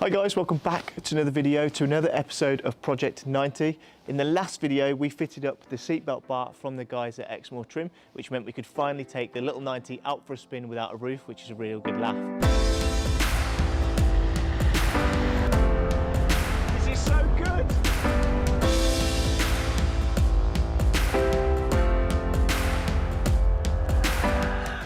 Hi guys, welcome back to another video, to another episode of Project 90. In the last video, we fitted up the seatbelt bar from the guys at Exmoor Trim, which meant we could finally take the little 90 out for a spin without a roof, which is a real good laugh. This is so good!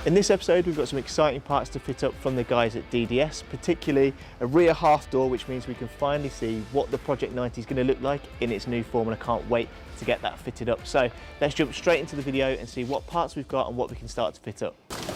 In this episode, we've got some exciting parts to fit up from the guys at DDS, particularly a rear half door, which means we can finally see what the Project 90 is going to look like in its new form, and I can't wait to get that fitted up. So let's jump straight into the video and see what parts we've got and what we can start to fit up.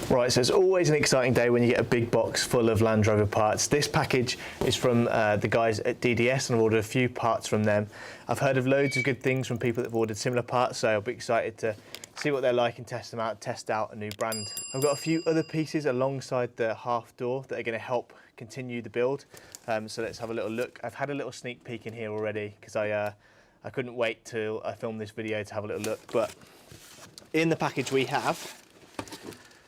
Right, so it's always an exciting day when you get a big box full of Land Rover parts. This package is from the guys at DDS, and I've ordered a few parts from them. I've heard of loads of good things from people that have ordered similar parts, so I'll be excited to see what they're like and test them out, test out a new brand. I've got a few other pieces alongside the half door that are going to help continue the build. So let's have a little look. I've had a little sneak peek in here already because I couldn't wait till I filmed this video to have a little look. But in the package we have,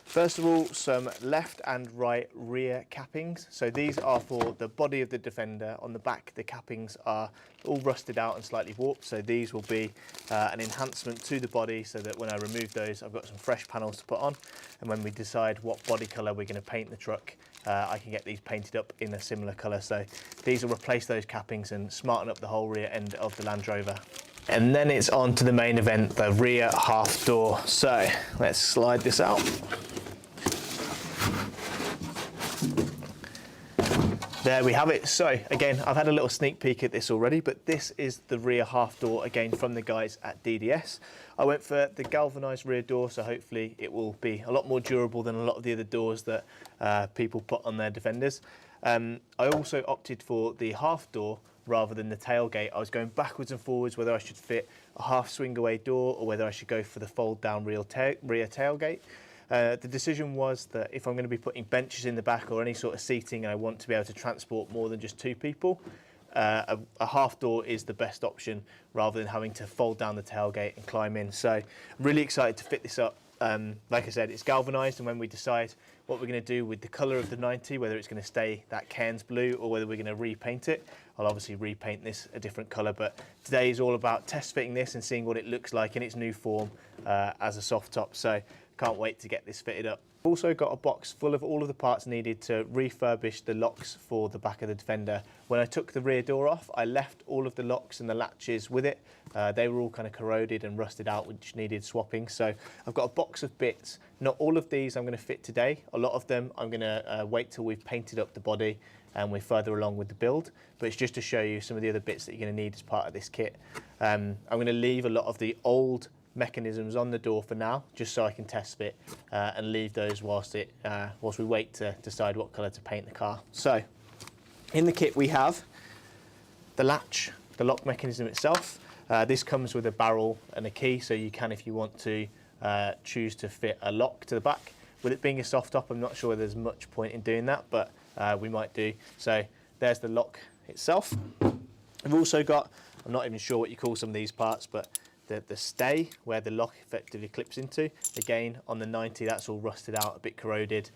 first of all, some left and right rear cappings. So these are for the body of the Defender. On the back, the cappings are all rusted out and slightly warped. So these will be an enhancement to the body so that when I remove those, I've got some fresh panels to put on. And when we decide what body colour we're going to paint the truck, I can get these painted up in a similar colour. So these will replace those cappings and smarten up the whole rear end of the Land Rover. And then it's on to the main event, the rear half door. So let's slide this out. There we have it. So again, I've had a little sneak peek at this already, but this is the rear half door again from the guys at DDS. I went for the galvanised rear door, so hopefully it will be a lot more durable than a lot of the other doors that people put on their Defenders. I also opted for the half door rather than the tailgate. I was going backwards and forwards whether I should fit a half swing away door or whether I should go for the fold down rear tailgate. The decision was that if I'm going to be putting benches in the back or any sort of seating and I want to be able to transport more than just two people, a half door is the best option rather than having to fold down the tailgate and climb in. So I'm really excited to fit this up. Like I said, it's galvanised, and when we decide what we're going to do with the colour of the 90, whether it's going to stay that Cairns blue or whether we're going to repaint it, I'll obviously repaint this a different colour. But today is all about test fitting this and seeing what it looks like in its new form as a soft top. So can't wait to get this fitted up. Also got a box full of all of the parts needed to refurbish the locks for the back of the Defender. When I took the rear door off, I left all of the locks and the latches with it. They were all kind of corroded and rusted out, which needed swapping. So I've got a box of bits. Not all of these I'm going to fit today. A lot of them I'm going to wait till we've painted up the body and we're further along with the build. But it's just to show you some of the other bits that you're going to need as part of this kit. I'm going to leave a lot of the old mechanisms on the door for now, just so I can test fit and leave those whilst we wait to decide what colour to paint the car. So in the kit we have the latch, the lock mechanism itself. This comes with a barrel and a key, so you can, if you want to, choose to fit a lock to the back. With it being a soft top, I'm not sure there's much point in doing that, but we might do. So there's the lock itself. We've also got, I'm not even sure what you call some of these parts, but the stay where the lock effectively clips into. Again, on the 90, that's all rusted out, a bit corroded.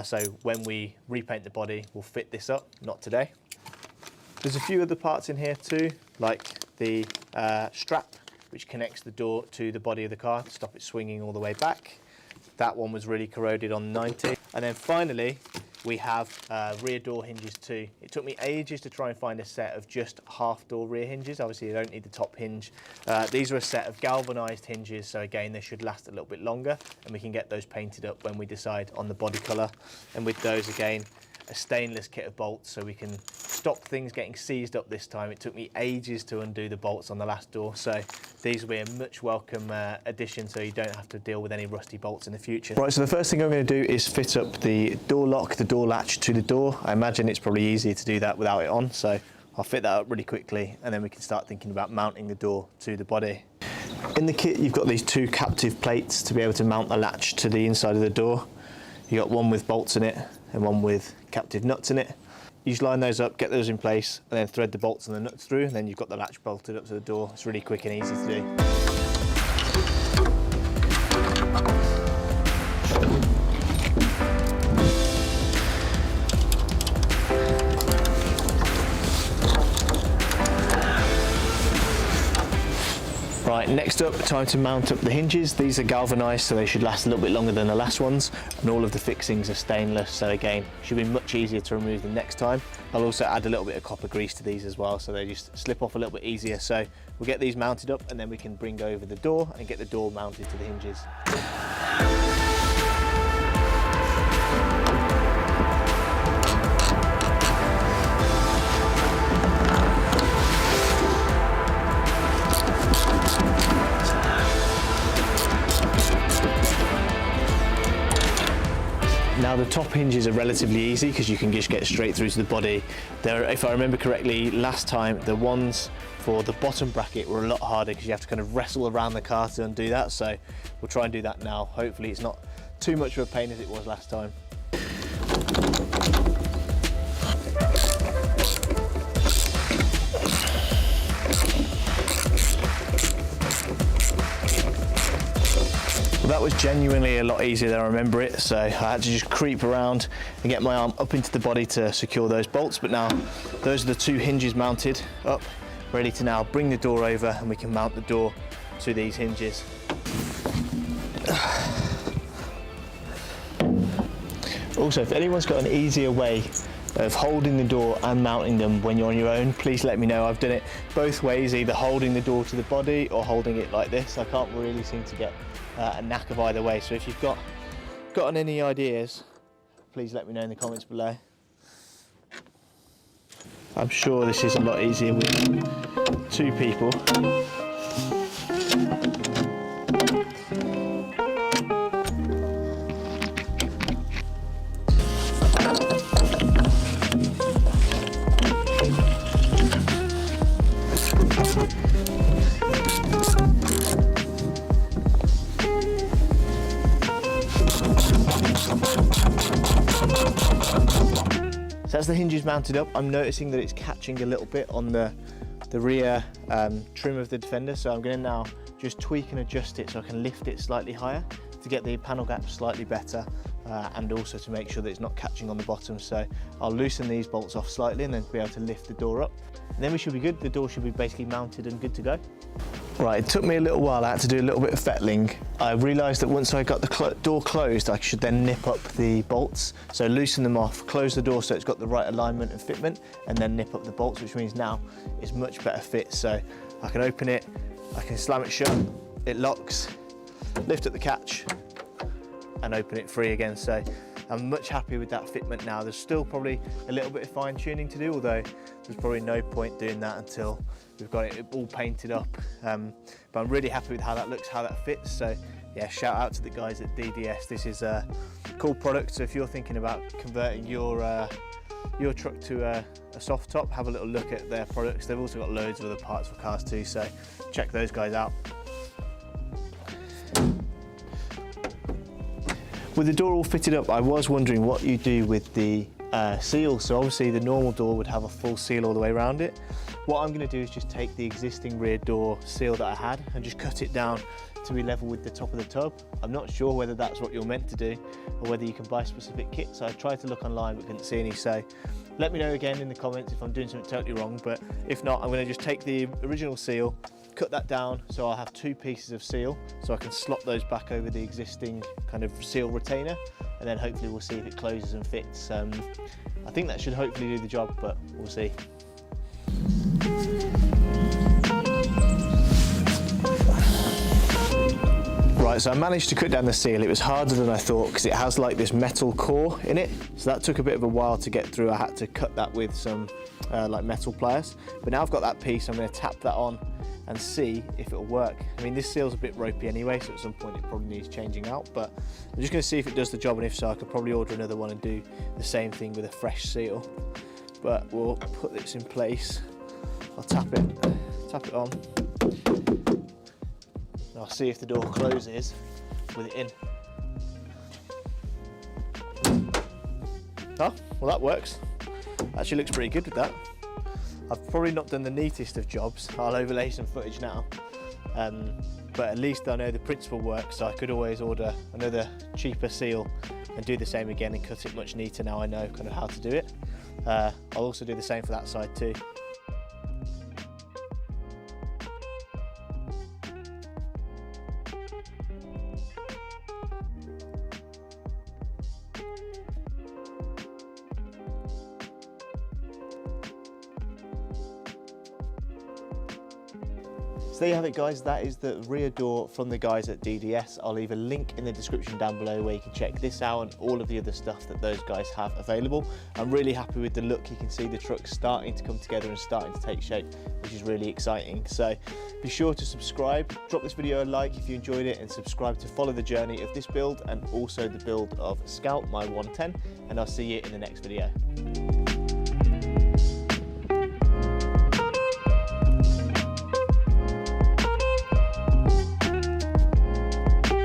So when we repaint the body, we'll fit this up, not today. There's a few other parts in here too, like the strap, which connects the door to the body of the car to stop it swinging all the way back. That one was really corroded on 90. And then finally, we have rear door hinges too. It took me ages to try and find a set of just half door rear hinges. Obviously you don't need the top hinge. These are a set of galvanised hinges, so again they should last a little bit longer, and we can get those painted up when we decide on the body colour. And with those, again, a stainless kit of bolts so we can stop things getting seized up this time. It took me ages to undo the bolts on the last door, so these will be a much welcome addition, so you don't have to deal with any rusty bolts in the future. Right, so the first thing I'm going to do is fit up the door lock, the door latch to the door. I imagine it's probably easier to do that without it on, so I'll fit that up really quickly, and then we can start thinking about mounting the door to the body. In the kit, you've got these two captive plates to be able to mount the latch to the inside of the door. You've got one with bolts in it and one with captive nuts in it. You just line those up, get those in place, and then thread the bolts and the nuts through, and then you've got the latch bolted up to the door. It's really quick and easy to do. Right, next up, time to mount up the hinges. These are galvanised, so they should last a little bit longer than the last ones, and all of the fixings are stainless, so again, should be much easier to remove them next time. I'll also add a little bit of copper grease to these as well, so they just slip off a little bit easier. So we'll get these mounted up, and then we can bring over the door and get the door mounted to the hinges. Now the top hinges are relatively easy because you can just get straight through to the body. If I remember correctly, last time the ones for the bottom bracket were a lot harder because you have to kind of wrestle around the car to undo that, so we'll try and do that now. Hopefully it's not too much of a pain as it was last time. Well, that was genuinely a lot easier than I remember it, so I had to just creep around and get my arm up into the body to secure those bolts. But now those are the two hinges mounted up, ready to now bring the door over, and we can mount the door to these hinges. Also, if anyone's got an easier way of holding the door and mounting them when you're on your own, please let me know. I've done it both ways, either holding the door to the body or holding it like this. I can't really seem to get a knack of either way, so if you've gotten any ideas, please let me know in the comments below. I'm sure this is a lot easier with two people. So as the hinge is mounted up, I'm noticing that it's catching a little bit on the rear trim of the Defender, so I'm going to now just tweak and adjust it so I can lift it slightly higher to get the panel gap slightly better, and also to make sure that it's not catching on the bottom. So I'll loosen these bolts off slightly and then be able to lift the door up, and then we should be good. The door should be basically mounted and good to go. Right, it took me a little while. I had to do a little bit of fettling. I realised that once I got the door closed, I should then nip up the bolts. So loosen them off, close the door so it's got the right alignment and fitment, and then nip up the bolts, which means now it's much better fit. So I can open it, I can slam it shut, it locks, lift up the catch, and open it free again. So I'm much happier with that fitment now. There's still probably a little bit of fine tuning to do, although there's probably no point doing that until we've got it all painted up. But I'm really happy with how that looks, how that fits. So yeah, shout out to the guys at DDS. This is a cool product. So if you're thinking about converting your truck to a soft top, have a little look at their products. They've also got loads of other parts for cars too, so check those guys out. With the door all fitted up, I was wondering what you do with the seal. So obviously the normal door would have a full seal all the way around it. What I'm going to do is just take the existing rear door seal that I had and just cut it down to be level with the top of the tub. I'm not sure whether that's what you're meant to do or whether you can buy specific kits. I tried to look online but couldn't see any, so let me know again in the comments if I'm doing something totally wrong. But if not, I'm going to just take the original seal, cut that down so I'll have two pieces of seal, so I can slot those back over the existing kind of seal retainer, and then hopefully we'll see if it closes and fits. I think that should hopefully do the job, but we'll see. Right, so I managed to cut down the seal. It was harder than I thought because it has like this metal core in it, so that took a bit of a while to get through. I had to cut that with some like metal pliers, but now I've got that piece. I'm going to tap that on and see if it'll work. I mean, this seal's a bit ropey anyway, so at some point it probably needs changing out, but I'm just going to see if it does the job, and if so, I could probably order another one and do the same thing with a fresh seal. But we'll put this in place. I'll tap it on. And I'll see if the door closes with it in. Oh, well that works. Actually looks pretty good with that. I've probably not done the neatest of jobs. I'll overlay some footage now. But at least I know the principle works, so I could always order another cheaper seal and do the same again and cut it much neater. Now I know kind of how to do it. I'll also do the same for that side too. there you have it, guys. That is the rear door from the guys at DDS. I'll leave a link in the description down below where you can check this out and all of the other stuff that those guys have available. I'm really happy with the look. You can see the truck starting to come together and starting to take shape, which is really exciting. So be sure to subscribe, drop this video a like if you enjoyed it, and subscribe to follow the journey of this build and also the build of Scout, my 110, and I'll see you in the next video.